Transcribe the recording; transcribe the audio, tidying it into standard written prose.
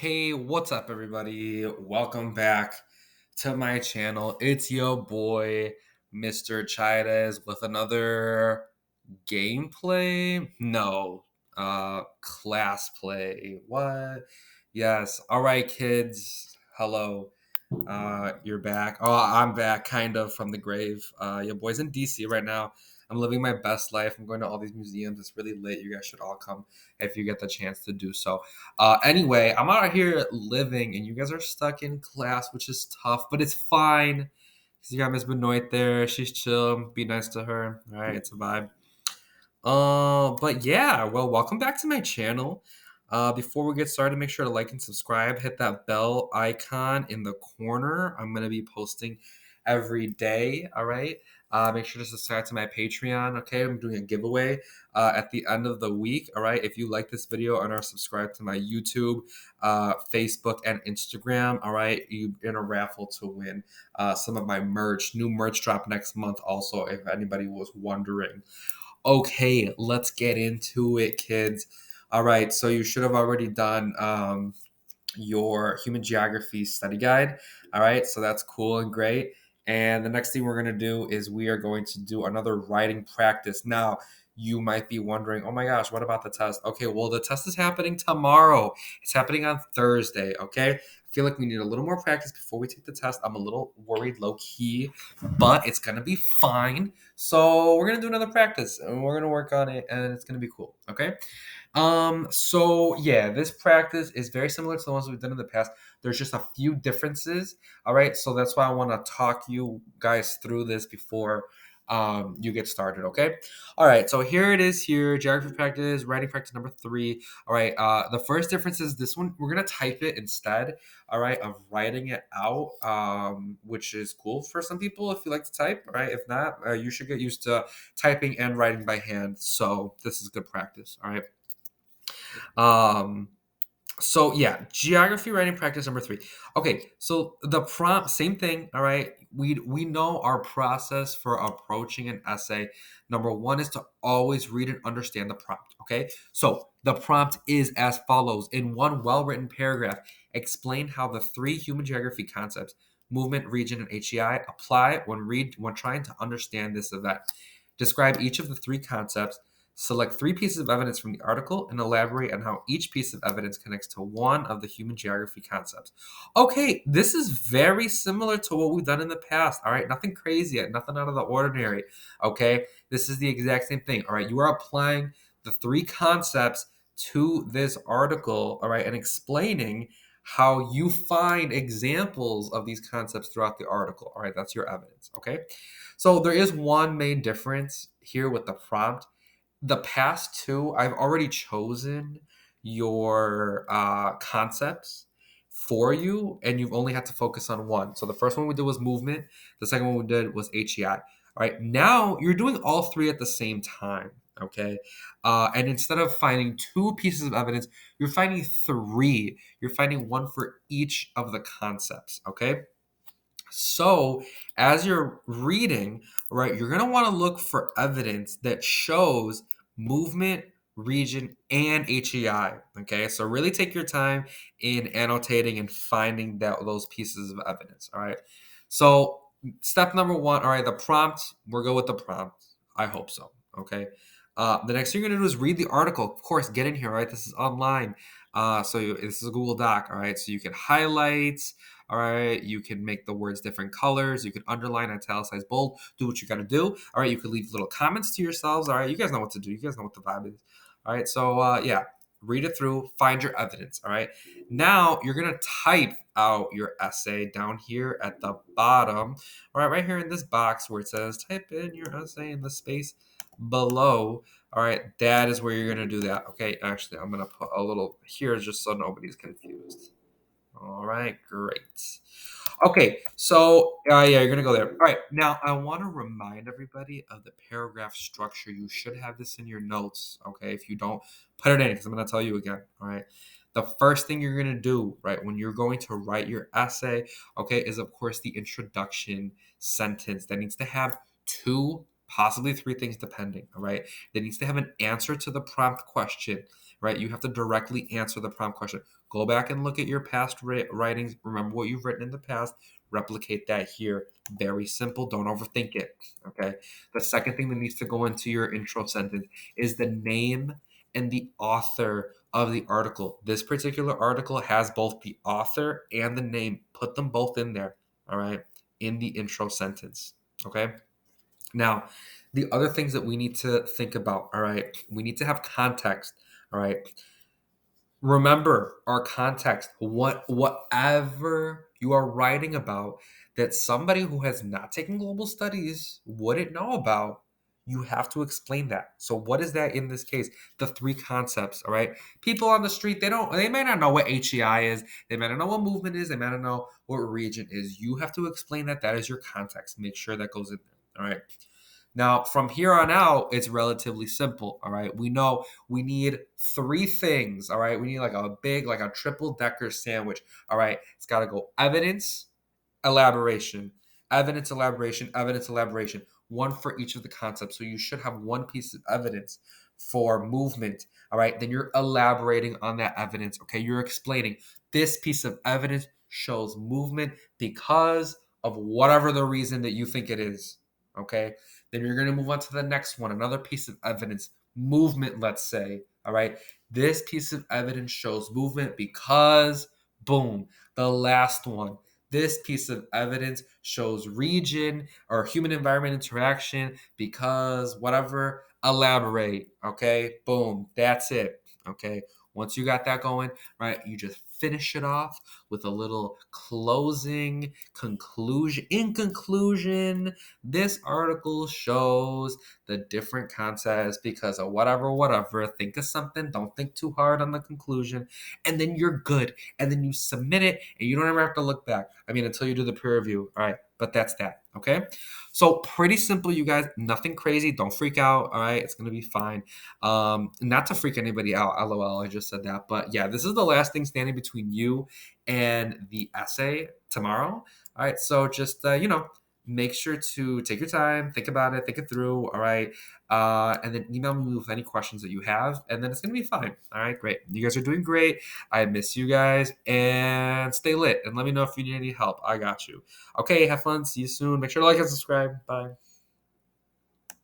Hey, what's up, everybody? Welcome back to my channel. It's your boy, Mr. Chides, with another gameplay. No, class play. What? Yes. All right, kids. Hello. You're back. Oh, I'm back, kind of from the grave. Your boy's in DC right now. I'm living my best life. I'm going to all these museums. It's really lit. You guys should all come if you get the chance to do so. Anyway, I'm out here living, and you guys are stuck in class, which is tough, but it's fine. Because you got Miss Benoit there. She's chill. Be nice to her. All right, it's a vibe. But yeah, well, welcome back to my channel. Before we get started, make sure to like and subscribe. Hit that bell icon in the corner. I'm gonna be posting every day. All right. Make sure to subscribe to my Patreon. Okay, I'm doing a giveaway at the end of the week. All right. If you like this video and are subscribed to my YouTube, Facebook, and Instagram, all right, you in a raffle to win some of my merch. New merch drop next month. Also, if anybody was wondering. Okay, let's get into it, kids. All right, so you should have already done your human geography study guide. All right, so that's cool and great. And the next thing we're going to do is we are going to do another writing practice. Now, you might be wondering, oh my gosh, what about the test? Okay, well, the test is happening tomorrow. It's happening on Thursday, okay? I feel like we need a little more practice before we take the test. I'm a little worried, low key, but it's going to be fine. So, we're going to do another practice and we're going to work on it and it's going to be cool, okay? So yeah, this practice is very similar to the ones we've done in the past. There's just a few differences. All right. So that's why I want to talk you guys through this before you get started. Okay. All right. So here it is here. Geography practice, writing practice number 3. All right. The first difference is this one, we're gonna type it instead, all right, of writing it out. Which is cool for some people if you like to type. All right. If not, you should get used to typing and writing by hand. So this is good practice. All right. Um, so yeah, geography writing practice number 3. Okay, so the prompt, same thing. All right, we know our process for approaching an essay. Number 1 is to always read and understand the prompt. Okay, so the prompt is as follows: in one well-written paragraph, explain how the 3 human geography concepts, movement, region, and HEI, apply when trying to understand this event. Describe each of the 3 concepts. Select 3 pieces of evidence from the article and elaborate on how each piece of evidence connects to one of the human geography concepts. Okay, this is very similar to what we've done in the past. All right, nothing crazy, nothing out of the ordinary. Okay, this is the exact same thing. All right, you are applying the 3 concepts to this article, all right, and explaining how you find examples of these concepts throughout the article. All right, that's your evidence. Okay, so there is one main difference here with the prompt. The past 2, I've already chosen your concepts for you, and you've only had to focus on one. So the first one we did was movement. The second one we did was HEI. All right, now you're doing all 3 at the same time. Okay, and instead of finding 2 pieces of evidence, you're finding 3. You're finding one for each of the concepts. Okay. So, as you're reading, right, you're going to want to look for evidence that shows movement, region, and HEI. Okay, so really take your time in annotating and finding those pieces of evidence. All right, so step number 1, all right, the prompt, we'll go with the prompt. I hope so. Okay, the next thing you're going to do is read the article. Of course, get in here, right? This is online. This is a Google Doc, all right? So you can highlight, all right, you can make the words different colors. You can underline, italicize, bold. Do what you got to do. All right, you can leave little comments to yourselves. All right, you guys know what to do. You guys know what the vibe is. All right, so yeah, read it through, find your evidence. All right, now you're gonna type out your essay down here at the bottom. All right, right here in this box where it says type in your essay in the space below. All right, that is where you're gonna do that. Okay, actually, I'm gonna put a little here just so nobody's confused. All right, great. Okay, so yeah, you're gonna go there. All right, now I want to remind everybody of the paragraph structure. You should have this in your notes. Okay, if you don't, put it in because I'm gonna tell you again. All right, the first thing you're gonna do, right, when you're going to write your essay, okay, is of course the introduction sentence that needs to have 2, possibly 3 things depending. All right, that needs to have an answer to the prompt question. right? You have to directly answer the prompt question. Go back and look at your past writings. Remember what you've written in the past. Replicate that here. Very simple. Don't overthink it. Okay. The second thing that needs to go into your intro sentence is the name and the author of the article. This particular article has both the author and the name. Put them both in there. All right. In the intro sentence. Okay. Now, the other things that we need to think about, all right, we need to have context, all right. Remember our context, whatever you are writing about that somebody who has not taken global studies wouldn't know about, you have to explain that. So what is that in this case? The three concepts, all right? People on the street, they may not know what HEI is, they may not know what movement is, they may not know what region is. You have to explain that. That is your context. Make sure that goes in there, all right? Now, from here on out, it's relatively simple. All right. We know we need three things. All right. We need like a triple decker sandwich. All right. It's got to go evidence, elaboration, evidence, elaboration, evidence, elaboration. One for each of the concepts. So you should have one piece of evidence for movement. All right. Then you're elaborating on that evidence. Okay. You're explaining this piece of evidence shows movement because of whatever the reason that you think it is. Okay. Then you're going to move on to the next one, another piece of evidence, movement, let's say. All right. This piece of evidence shows movement because, boom, the last one. This piece of evidence shows region or human environment interaction because whatever, elaborate. Okay. Boom. That's it. Okay. Once you got that going, right, you just finish it off with a little closing conclusion. In conclusion, this article shows the different concepts because of whatever. Think of something. Don't think too hard on the conclusion. And then you're good. And then you submit it and you don't ever have to look back. I mean, until you do the peer review. All right. But that's that. Okay. So pretty simple, you guys. Nothing crazy. Don't freak out. All right. It's going to be fine. Not to freak anybody out. LOL. I just said that. But yeah, this is the last thing standing between you and the essay tomorrow. All right. So just, make sure to take your time, think about it, think it through. All right. And then email me with any questions that you have. And then it's going to be fine. All right. Great. You guys are doing great. I miss you guys and stay lit. And let me know if you need any help. I got you. Okay. Have fun. See you soon. Make sure to like and subscribe. Bye.